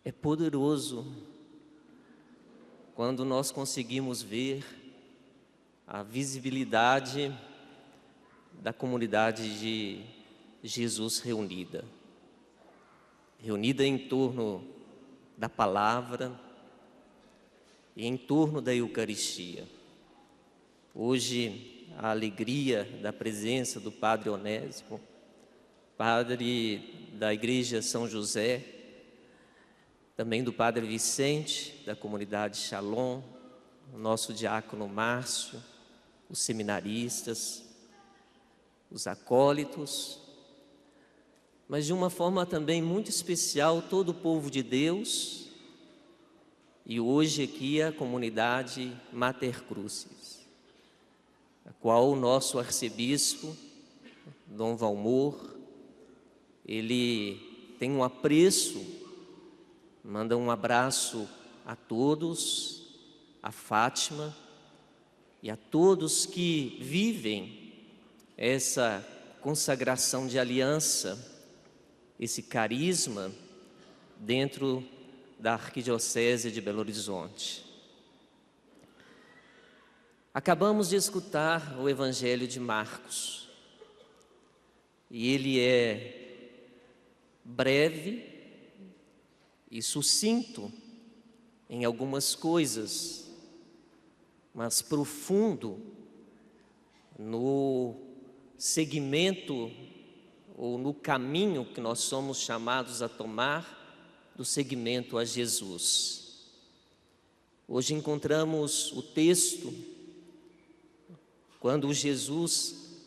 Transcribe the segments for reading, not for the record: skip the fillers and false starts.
É poderoso quando nós conseguimos ver a visibilidade da comunidade de Jesus reunida em torno da palavra e em torno da Eucaristia. Hoje, a alegria da presença do Padre Onésimo, padre da Igreja São José, também do Padre Vicente, da comunidade Shalom, o nosso diácono Márcio, os seminaristas, os acólitos, mas de uma forma também muito especial todo o povo de Deus, e hoje aqui a comunidade Mater Crucis, a qual o nosso arcebispo, Dom Valmor, ele tem um apreço, manda um abraço a todos, a Fátima e a todos que vivem essa consagração de aliança, esse carisma dentro da Arquidiocese de Belo Horizonte. Acabamos de escutar o Evangelho de Marcos e ele é breve e sucinto em algumas coisas, mas profundo no segmento ou no caminho que nós somos chamados a tomar do seguimento a Jesus. Hoje encontramos o texto quando Jesus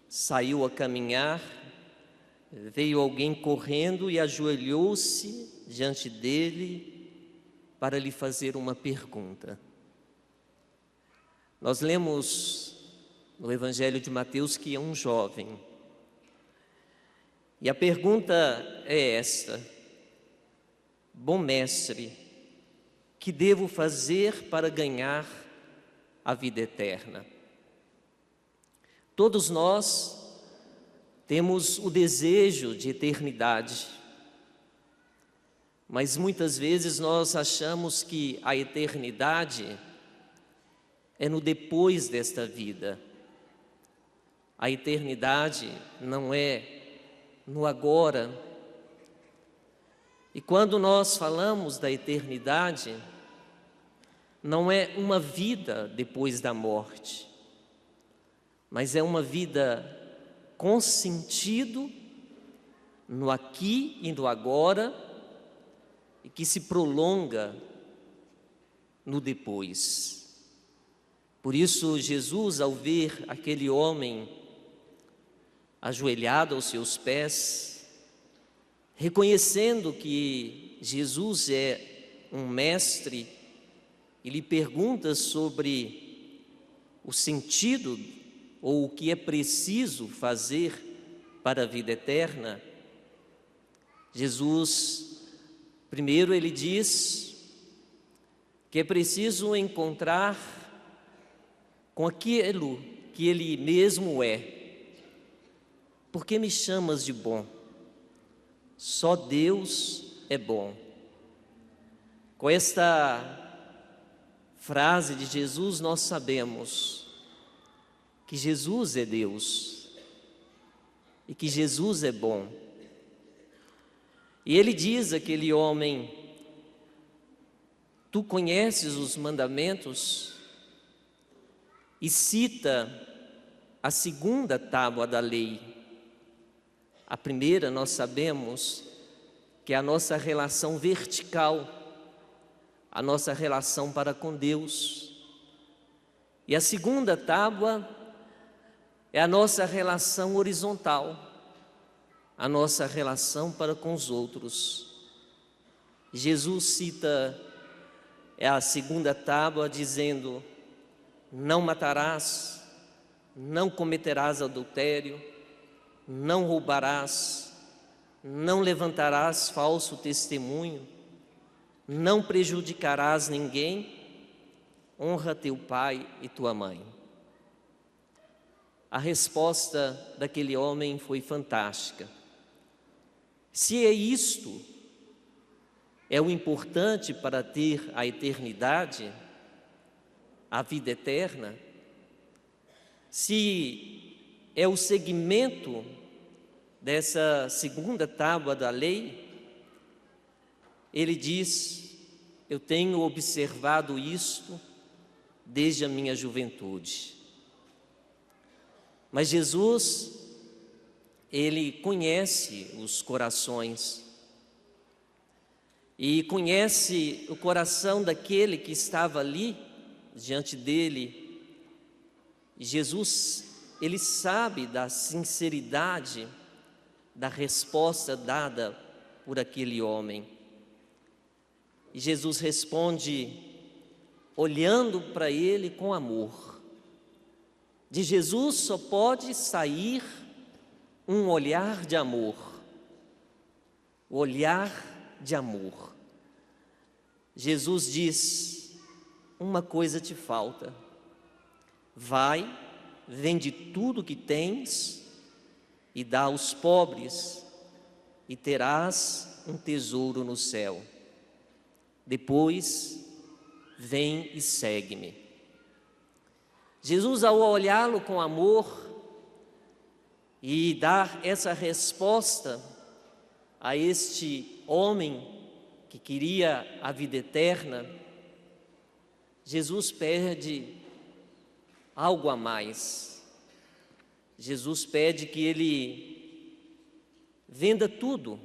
saiu a caminhar, veio alguém correndo e ajoelhou-se diante dele para lhe fazer uma pergunta. Nós lemos no Evangelho de Mateus que é um jovem. E a pergunta é esta: bom mestre, que devo fazer para ganhar a vida eterna? Todos nós temos o desejo de eternidade, mas muitas vezes nós achamos que a eternidade é no depois desta vida. A eternidade não é no agora. E quando nós falamos da eternidade, não é uma vida depois da morte, mas é uma vida com sentido no aqui e no agora, e que se prolonga no depois. Por isso, Jesus, ao ver aquele homem ajoelhado aos seus pés, reconhecendo que Jesus é um mestre, e lhe pergunta sobre o sentido ou o que é preciso fazer para a vida eterna, Jesus, primeiro ele diz que é preciso encontrar com aquilo que ele mesmo é. Por que me chamas de bom? Só Deus é bom. Com esta frase de Jesus nós sabemos que Jesus é Deus e que Jesus é bom. E ele diz àquele homem: tu conheces os mandamentos? E cita a segunda tábua da lei. A primeira nós sabemos que é a nossa relação vertical, a nossa relação para com Deus. E a segunda tábua é a nossa relação horizontal, a nossa relação para com os outros. Jesus cita a segunda tábua dizendo: não matarás, não cometerás adultério, não roubarás, não levantarás falso testemunho, não prejudicarás ninguém, honra teu pai e tua mãe. A resposta daquele homem foi fantástica. Se é isto é o importante para ter a eternidade, a vida eterna, se é o seguimento dessa segunda tábua da lei, ele diz: eu tenho observado isto desde a minha juventude. Mas Jesus, ele conhece os corações e conhece o coração daquele que estava ali diante dele. E Jesus, ele sabe da sinceridade da resposta dada por aquele homem. E Jesus responde olhando para ele com amor. De Jesus só pode sair um olhar de amor, o olhar de amor. Jesus diz: uma coisa te falta, vai, vende tudo que tens e dá aos pobres, e terás um tesouro no céu. Depois, vem e segue-me. Jesus, ao olhá-lo com amor e dar essa resposta a este homem que queria a vida eterna, Jesus pede algo a mais. Jesus pede que ele venda tudo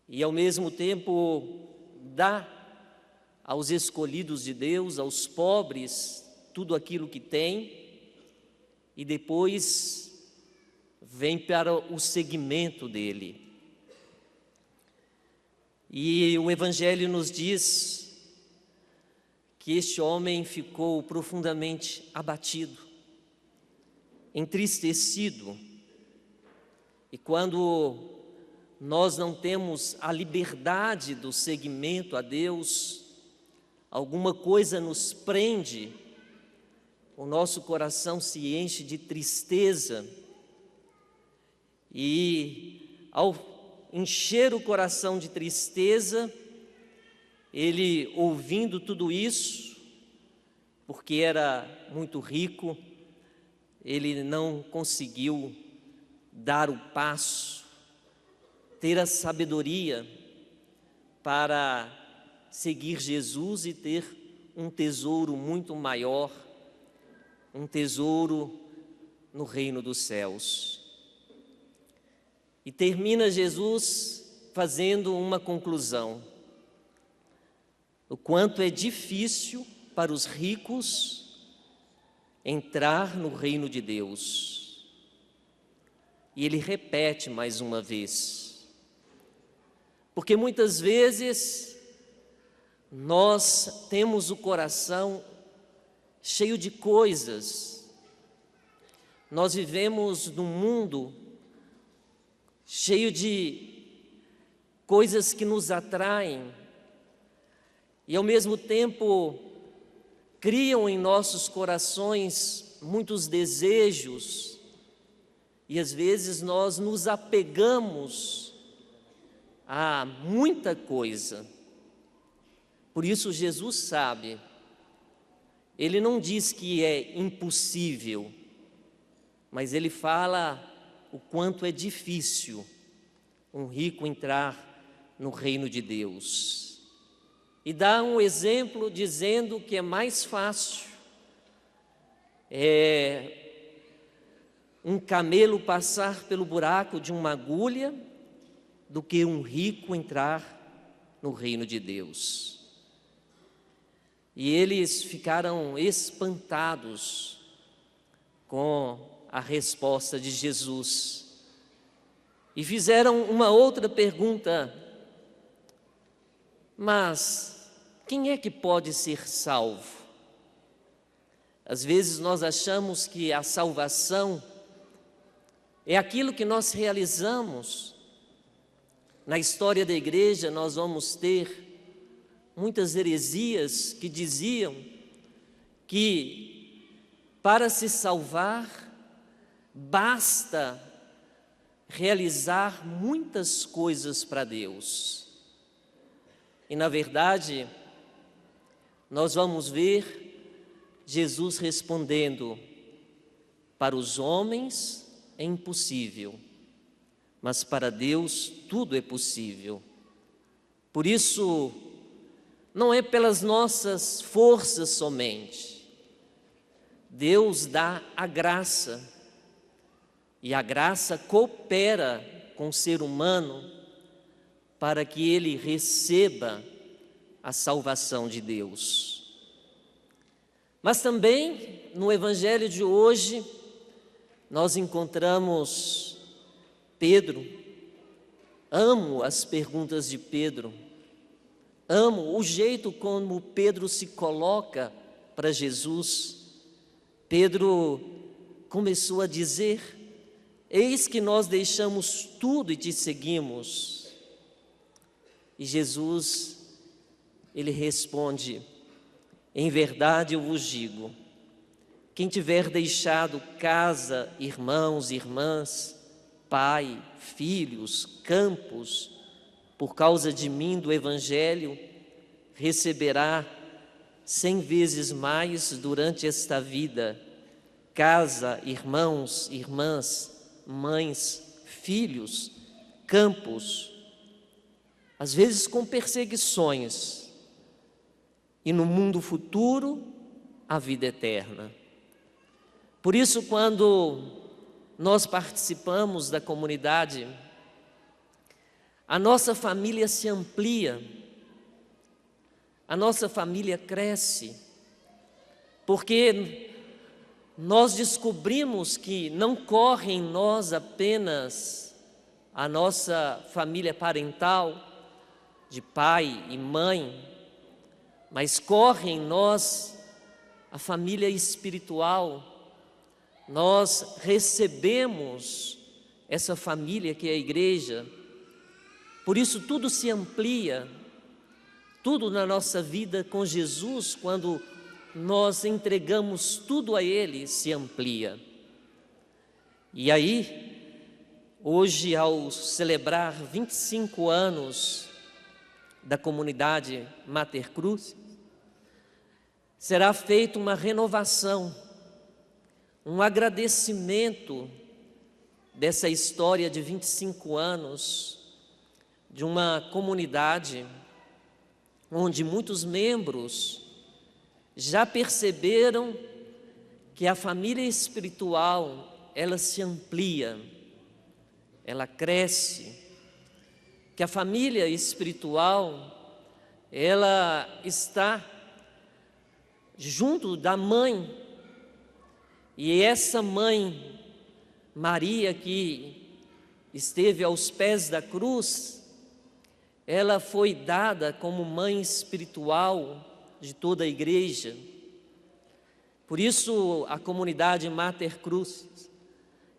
e, ao mesmo tempo, dá aos escolhidos de Deus, aos pobres, tudo aquilo que tem, e depois vem para o seguimento dele. E o Evangelho nos diz que este homem ficou profundamente abatido, entristecido, e quando nós não temos a liberdade do seguimento a Deus, alguma coisa nos prende, o nosso coração se enche de tristeza, e ao encher o coração de tristeza, ele, ouvindo tudo isso, porque era muito rico, ele não conseguiu dar o passo, ter a sabedoria para seguir Jesus e ter um tesouro muito maior, um tesouro no reino dos céus. E termina Jesus fazendo uma conclusão: o quanto é difícil para os ricos entrar no reino de Deus. E ele repete mais uma vez, porque muitas vezes nós temos o coração cheio de coisas, nós vivemos num mundo cheio de coisas que nos atraem e, ao mesmo tempo, criam em nossos corações muitos desejos, e às vezes nós nos apegamos a muita coisa. Por isso Jesus sabe, ele não diz que é impossível, mas ele fala o quanto é difícil um rico entrar no reino de Deus. E dá um exemplo dizendo que é mais fácil um camelo passar pelo buraco de uma agulha do que um rico entrar no reino de Deus. E eles ficaram espantados com a resposta de Jesus e fizeram uma outra pergunta: mas quem é que pode ser salvo? Às vezes nós achamos que a salvação é aquilo que nós realizamos. Na história da igreja nós vamos ter muitas heresias que diziam que para se salvar basta realizar muitas coisas para Deus. E, na verdade, nós vamos ver Jesus respondendo: para os homens é impossível, mas para Deus tudo é possível. Por isso, não é pelas nossas forças somente. Deus dá a graça, e a graça coopera com o ser humano para que ele receba a salvação de Deus. Mas também no Evangelho de hoje nós encontramos Pedro. Amo as perguntas de Pedro, amo o jeito como Pedro se coloca para Jesus. Pedro começou a dizer: eis que nós deixamos tudo e te seguimos. E Jesus, ele responde: em verdade eu vos digo, quem tiver deixado casa, irmãos, irmãs, pai, filhos, campos, por causa de mim, do Evangelho, receberá 100 vezes mais durante esta vida, casa, irmãos, irmãs, mães, filhos, campos, às vezes com perseguições, e no mundo futuro, a vida eterna. Por isso, quando nós participamos da comunidade, a nossa família se amplia, a nossa família cresce, porque nós descobrimos que não corre em nós apenas a nossa família parental, de pai e mãe, mas corre em nós a família espiritual. Nós recebemos essa família que é a igreja. Por isso tudo se amplia, tudo na nossa vida com Jesus, quando nós entregamos tudo a Ele, se amplia. E aí, hoje, ao celebrar 25 anos da comunidade Mater Cruz, será feita uma renovação, um agradecimento dessa história de 25 anos, de uma comunidade onde muitos membros já perceberam que a família espiritual, ela se amplia, ela cresce, que a família espiritual, ela está junto da mãe, e essa mãe, Maria, que esteve aos pés da cruz, ela foi dada como mãe espiritual de toda a igreja. Por isso, a comunidade Mater Cruz,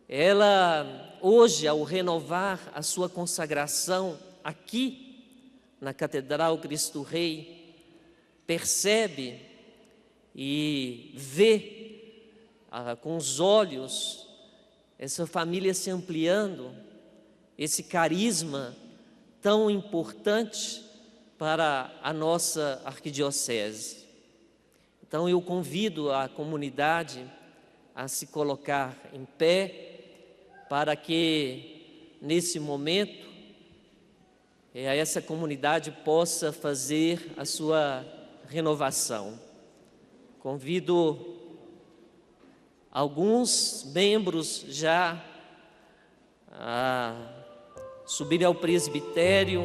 ela hoje, ao renovar a sua consagração aqui na Catedral Cristo Rei, percebe e vê com os olhos essa família se ampliando, esse carisma tão importante para a nossa arquidiocese. Então eu convido a comunidade a se colocar em pé para que nesse momento essa comunidade possa fazer a sua renovação. Convido alguns membros já a subirem ao presbitério.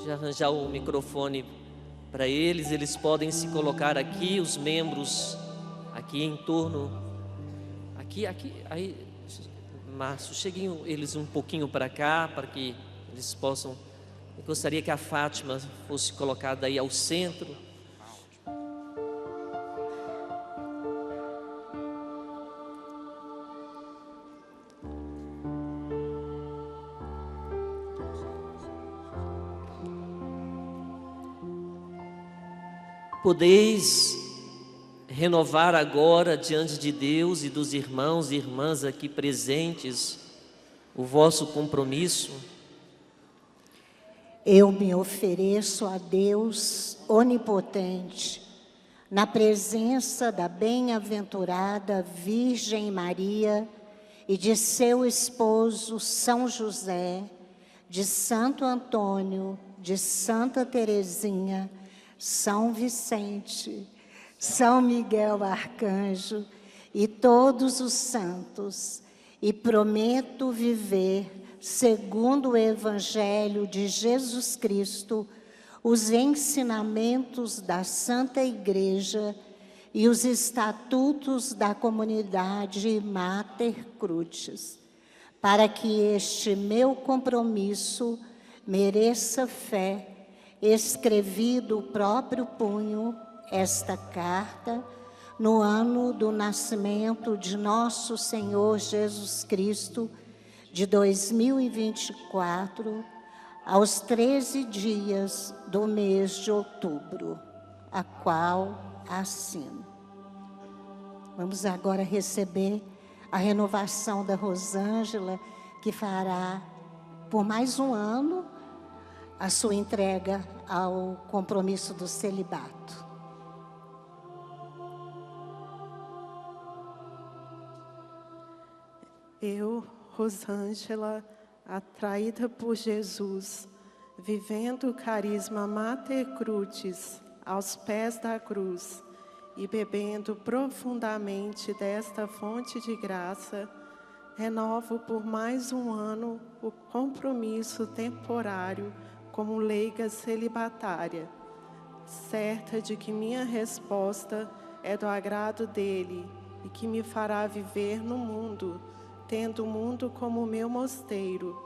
De arranjar o microfone para eles, eles podem se colocar aqui, os membros aqui em torno, aqui, aí, Márcio, cheguem eles um pouquinho para cá, para que eles possam. Eu gostaria que a Fátima fosse colocada aí ao centro. Podeis renovar agora diante de Deus e dos irmãos e irmãs aqui presentes o vosso compromisso. Eu me ofereço a Deus onipotente, na presença da bem-aventurada Virgem Maria e de seu esposo São José, de Santo Antônio, de Santa Teresinha, São Vicente, São Miguel Arcanjo e todos os santos, e prometo viver, segundo o Evangelho de Jesus Cristo, os ensinamentos da Santa Igreja e os estatutos da comunidade Mater Crucis, para que este meu compromisso mereça fé. Escrevi do próprio punho esta carta no ano do nascimento de nosso Senhor Jesus Cristo, de 2024, aos 13 dias do mês de outubro, a qual assino. Vamos agora receber a renovação da Rosângela, que fará por mais um ano a sua entrega ao compromisso do celibato. Eu, Rosângela, atraída por Jesus, vivendo o carisma Mater Crucis aos pés da cruz e bebendo profundamente desta fonte de graça, renovo por mais um ano o compromisso temporário como leiga celibatária, certa de que minha resposta é do agrado dele e que me fará viver no mundo, tendo o mundo como meu mosteiro,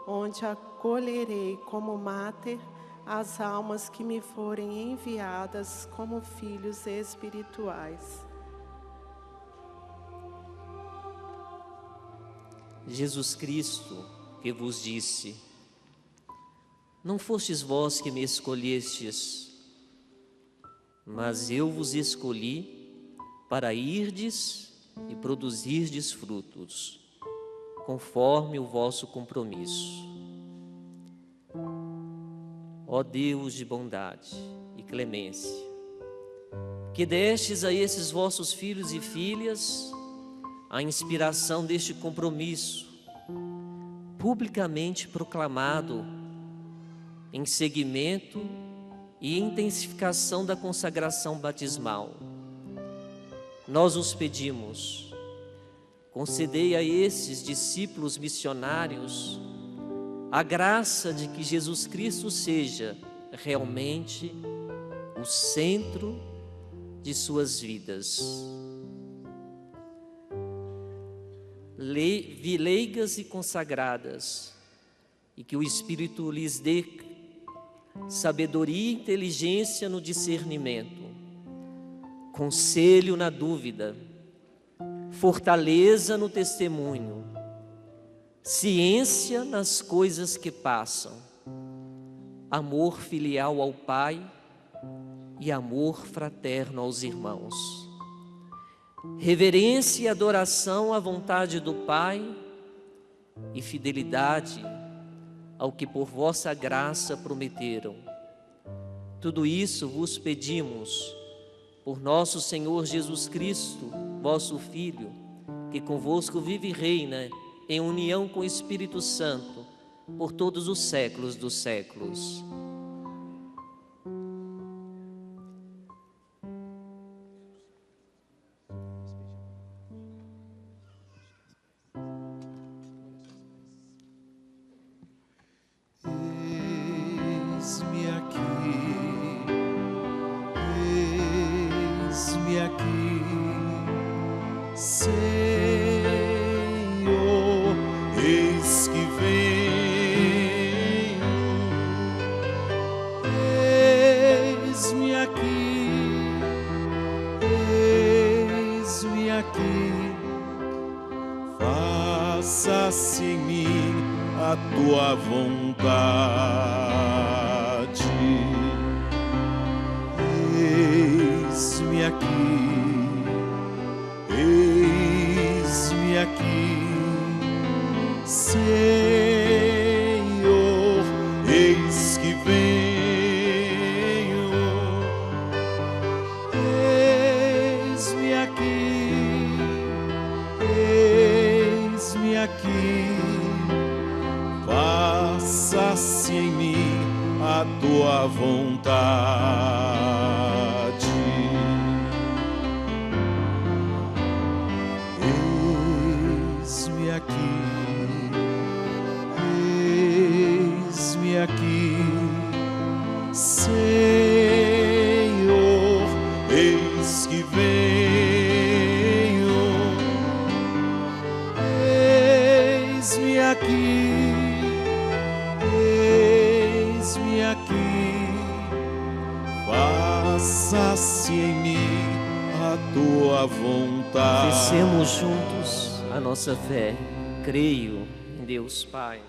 onde acolherei como máter as almas que me forem enviadas como filhos espirituais. Jesus Cristo, que vos disse: não fostes vós que me escolhestes, mas eu vos escolhi para irdes e produzirdes frutos, conforme o vosso compromisso. Ó Deus de bondade e clemência, que destes a esses vossos filhos e filhas a inspiração deste compromisso, publicamente proclamado em seguimento e intensificação da consagração batismal, nós os pedimos, concedei a esses discípulos missionários a graça de que Jesus Cristo seja realmente o centro de suas vidas. Leigas e consagradas, e que o Espírito lhes dê sabedoria e inteligência no discernimento, conselho na dúvida, fortaleza no testemunho, ciência nas coisas que passam, amor filial ao Pai e amor fraterno aos irmãos, reverência e adoração à vontade do Pai e fidelidade ao que por vossa graça prometeram. Tudo isso vos pedimos por nosso Senhor Jesus Cristo, vosso Filho, que convosco vive e reina em união com o Espírito Santo por todos os séculos dos séculos. Eis-me aqui, Senhor, eis que venho. Eis-me aqui, faça-se em mim a tua vontade. Eis-me aqui, Senhor, eis que venho, eis-me aqui, faça-se em mim a tua vontade. Eis-me aqui, Senhor, eis que venho, eis-me aqui, faça-se em mim a tua vontade. Confessemos juntos a nossa fé. Creio em Deus Pai,